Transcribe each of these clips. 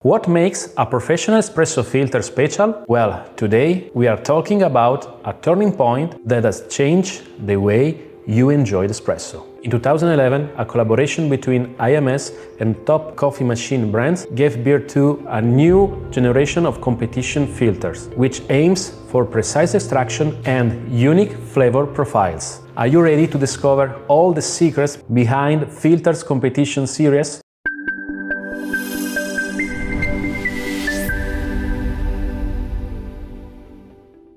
What makes a professional espresso filter special? Well, today we are talking about a turning point that has changed the way you enjoy the espresso. In 2011, a collaboration between IMS and top coffee machine brands gave birth to a new generation of competition filters, which aims for precise extraction and unique flavor profiles. Are you ready to discover all the secrets behind Filters Competition Series?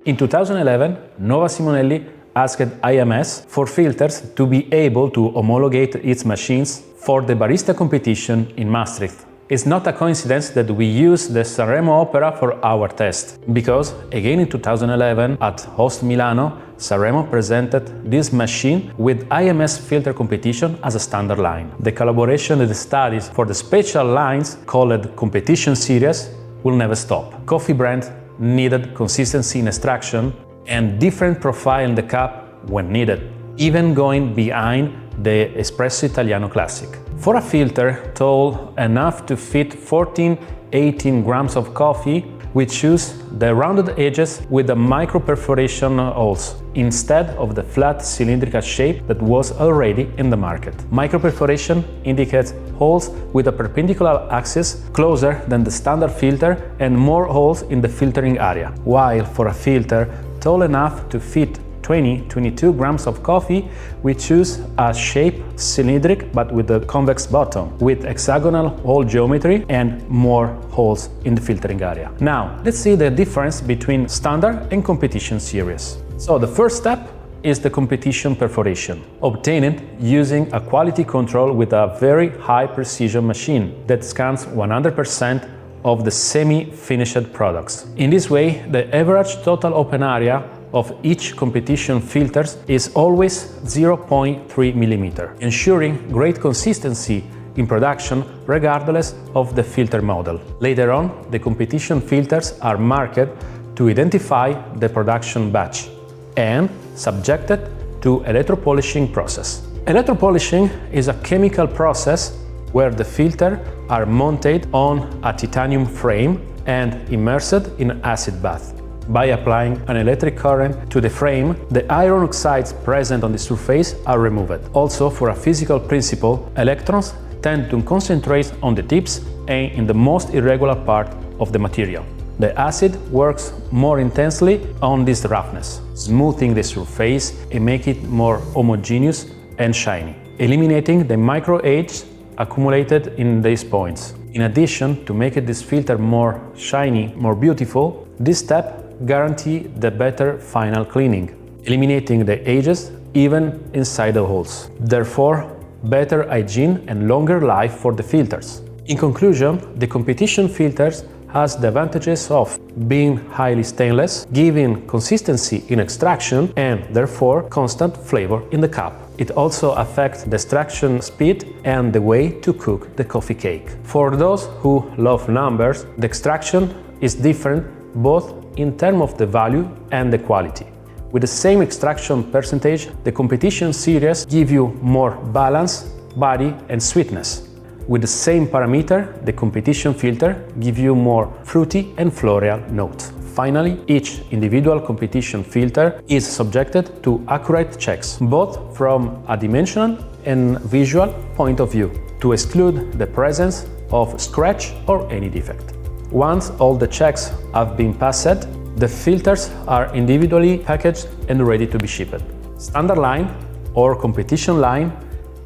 In 2011, Nova Simonelli asked IMS for filters to be able to homologate its machines for the barista competition in Maastricht. It's not a coincidence that we use the Sanremo Opera for our test, because again in 2011 at Host Milano, Sanremo presented this machine with IMS filter competition as a standard line. The collaboration and the studies for the special lines called Competition Series will never stop. Coffee brands needed consistency in extraction and different profile in the cup when needed, even going behind the Espresso Italiano Classic. For a filter tall enough to fit 14-18 grams of coffee, we choose the rounded edges with the micro-perforation holes instead of the flat cylindrical shape that was already in the market. Micro-perforation indicates holes with a perpendicular axis closer than the standard filter and more holes in the filtering area, while for a filter tall enough to fit 20-22 grams of coffee, we choose a shape cylindric but with a convex bottom, with hexagonal hole geometry and more holes in the filtering area. Now, let's see the difference between standard and competition series. So the first step is the competition perforation, obtained using a quality control with a very high precision machine that scans 100% of the semi-finished products. In this way, the average total open area of each competition filters is always 0.3 mm, ensuring great consistency in production regardless of the filter model. Later on, the competition filters are marked to identify the production batch and subjected to electropolishing process. Electropolishing is a chemical process where the filters are mounted on a titanium frame and immersed in acid bath. By applying an electric current to the frame, the iron oxides present on the surface are removed. Also, for a physical principle, electrons tend to concentrate on the tips and in the most irregular part of the material. The acid works more intensely on this roughness, smoothing the surface and making it more homogeneous and shiny, eliminating the micro-edges accumulated in these points. In addition, to make this filter more shiny, more beautiful, this step guarantees the better final cleaning, eliminating the edges even inside the holes. Therefore, better hygiene and longer life for the filters. In conclusion, the competition filters has the advantages of being highly stainless, giving consistency in extraction and therefore constant flavor in the cup. It also affects the extraction speed and the way to cook the coffee cake. For those who love numbers, the extraction is different both in terms of the value and the quality. With the same extraction percentage, the competition series give you more balance, body and sweetness. With the same parameter, the competition filter give you more fruity and floral notes. Finally, each individual competition filter is subjected to accurate checks, both from a dimensional and visual point of view, to exclude the presence of scratch or any defect. Once all the checks have been passed, the filters are individually packaged and ready to be shipped. Standard line or competition line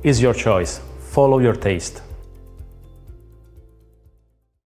is your choice. Follow your taste.